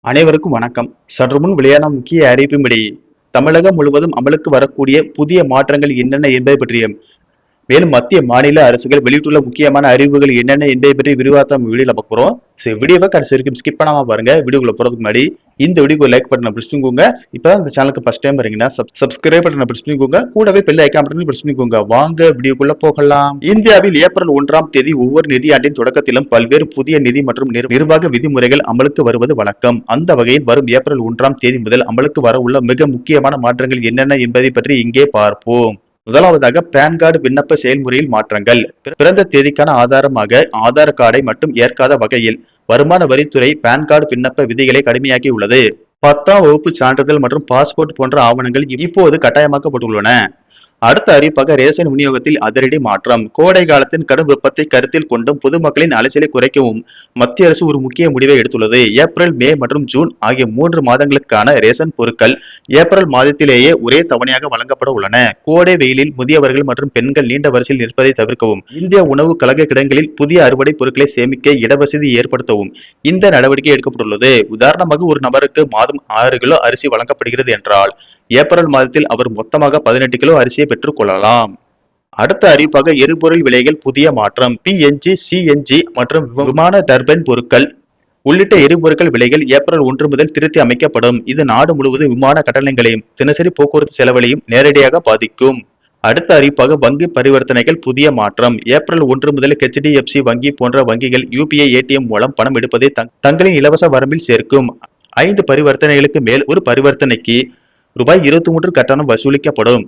அனைவருக்கும் வணக்கம். சற்று முன் வெளியான முக்கிய அறிவிப்பின்படி, தமிழகம் முழுவதும் அமலுக்கு வரக்கூடிய புதிய மாற்றங்கள் என்னென்ன என்பது பற்றிய மேலும் மத்திய மாநில அரசுகள் வெளியிட்டுள்ள முக்கியமான அறிவிப்புகள் என்னென்ன என்பதை பற்றி விரிவாக வீடியோல பார்க்குறோம். சரி, வீடியோவை கடைசி வரைக்கும் ஸ்கிப் பண்ணாம பாருங்க. வீடியோக்குள்ள போறதுக்கு முன்னாடி இந்த வீடியோக்கு லைக் பட்டனை பிரஸ் பண்ணிக்கோங்க. இப்பதான் இந்த சேனலுக்கு ஃபர்ஸ்ட் டைம் வரீங்கன்னா சப்ஸ்கிரைப் பட்டனை பிரஸ் பண்ணிக்கோங்க. கூடவே பெல் ஐகான் பட்டனை பிரஸ் பண்ணிக்கோங்க. வாங்க வீடியோக்குள்ள போகலாம். இந்தியாவில் ஏப்ரல் 1ஆம் தேதி ஒவ்வொரு நிதியாண்டின் தொடக்கத்திலும் பல்வேறு புதிய நிதி மற்றும் நிர்வாக விதிமுறைகள் அமலுக்கு வருவது வழக்கம். அந்த வகையில் வரும் ஏப்ரல் 1ஆம் தேதி முதல் அமலுக்கு வர உள்ள மிக முக்கியமான மாற்றங்கள் என்னென்ன என்பதை பற்றி இங்கே பார்ப்போம். முதலாவதாக பான் கார்டு விண்ணப்ப செயல்முறையில் மாற்றங்கள். பிறந்த தேதிக்கான ஆதாரமாக ஆதார் கார்டை மட்டும் ஏற்காத வகையில் வருமான வரித்துறை பான் கார்டு விண்ணப்ப விதிகளை கடுமையாக்கி உள்ளது. 10ஆம் வகுப்பு சான்றிதழ் மற்றும் பாஸ்போர்ட் போன்ற ஆவணங்கள் இப்போது கட்டாயமாக்கப்பட்டுள்ளன. அடுத்த அறிவிப்பாக ரேஷன் விநியோகத்தில் அதிரடி மாற்றம். கோடை காலத்தின் கடும் வெப்பத்தை கருத்தில் கொண்டும் பொதுமக்களின் அலைச்சலை குறைக்கவும் மத்திய அரசு ஒரு முக்கிய முடிவை எடுத்துள்ளது. ஏப்ரல், மே மற்றும் ஜூன் ஆகிய 3 மாதங்களுக்கான ரேஷன் பொருட்கள் ஏப்ரல் மாதத்திலேயே ஒரே தவணையாக வழங்கப்பட உள்ளன. கோடை வெயிலில் முதியவர்கள் மற்றும் பெண்கள் நீண்ட வரிசையில் நிற்பதை தவிர்க்கவும் இந்திய உணவு கழக கிடங்களில் புதிய அறுவடை பொருட்களை சேமிக்க இடவசதி ஏற்படுத்தவும் இந்த நடவடிக்கை எடுக்கப்பட்டுள்ளது. உதாரணமாக, ஒரு நபருக்கு மாதம் 6 கிலோ அரிசி வழங்கப்படுகிறது என்றால் ஏப்ரல் மாதத்தில் அவர் மொத்தமாக 18 கிலோ அரிசியை பெற்றுக் கொள்ளலாம். அடுத்த அறிவிப்பாக எரிபொருள் விலைகள் புதிய மாற்றம். PNG, CNG மற்றும் விமான டர்பைன் பொருட்கள் உள்ளிட்ட எரிபொருட்கள் விலைகள் ஏப்ரல் 1 முதல் திருத்தி அமைக்கப்படும். இது நாடு முழுவதும் விமான கட்டணங்களையும் தினசரி போக்குவரத்து செலவுகளையும் நேரடியாக பாதிக்கும். அடுத்த அறிவிப்பாக வங்கி பரிவர்த்தனைகள் புதிய மாற்றம். ஏப்ரல் 1 முதல் HDFC வங்கி போன்ற வங்கிகள் UPI ATM மூலம் பணம் எடுப்பதை தங்களின் இலவச வரம்பில் சேர்க்கும். 5 பரிவர்த்தனைகளுக்கு மேல் ஒரு பரிவர்த்தனைக்கு ரூபாய் 23 கட்டணம் வசூலிக்கப்படும்.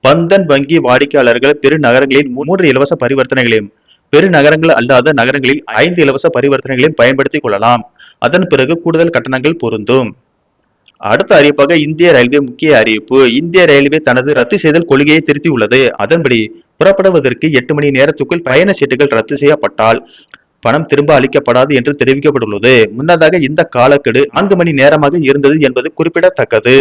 பந்தன் வங்கி வாடிக்கையாளர்கள் பெருநகரங்களில் 3 இலவச பரிவர்த்தனைகளையும் பெருநகரங்கள் அல்லாத நகரங்களில் 5 இலவச பரிவர்த்தனைகளையும் பயன்படுத்திக் கொள்ளலாம். அதன் பிறகு கூடுதல் கட்டணங்கள் பொருந்தும். அடுத்த அறிவிப்பாக இந்திய ரயில்வே முக்கிய அறிவிப்பு. இந்திய ரயில்வே தனது ரத்து செய்தல் கொள்கையை திருத்தியுள்ளது. அதன்படி புறப்படுவதற்கு 8 மணி நேரத்துக்குள் பயண சீட்டுகள் ரத்து செய்யப்பட்டால் பணம் திரும்ப அளிக்கப்படாது என்று தெரிவிக்கப்பட்டுள்ளது. முன்னதாக இந்த காலக்கெடு 4 மணி நேரமாக இருந்தது என்பது குறிப்பிடத்தக்கது.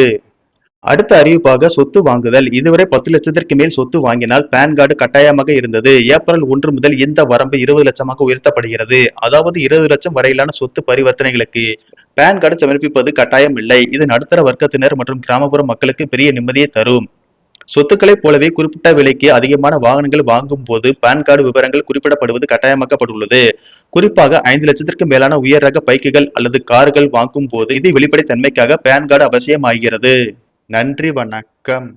அடுத்த அறிவிப்பாக சொத்து வாங்குதல். இதுவரை 10 லட்சத்திற்கு மேல் சொத்து வாங்கினால் பான் கார்டு கட்டாயமாக இருந்தது. ஏப்ரல் 1 முதல் இந்த வரம்பு 20 லட்சமாக உயர்த்தப்படுகிறது. அதாவது 20 லட்சம் வரையிலான சொத்து பரிவர்த்தனைகளுக்கு பான் கார்டு சமர்ப்பிப்பது கட்டாயம் இல்லை. இது நடுத்தர வர்க்கத்தினர் மற்றும் கிராமப்புற மக்களுக்கு பெரிய நிம்மதியை தரும். சொத்துக்களைப் போலவே குறிப்பிட்ட விலைக்கு அதிகமான வாகனங்கள் வாங்கும் போது பான் கார்டு விவரங்கள் குறிப்பிடப்படுவது கட்டாயமாக்கப்பட்டுள்ளது. குறிப்பாக 5 லட்சத்திற்கு மேலான உயர் ரக பைக்குகள் அல்லது கார்கள் வாங்கும் போது இது வெளிப்படைத்தன்மைக்காக பான் கார்டு அவசியமாகிறது. நன்றி வணக்கம்.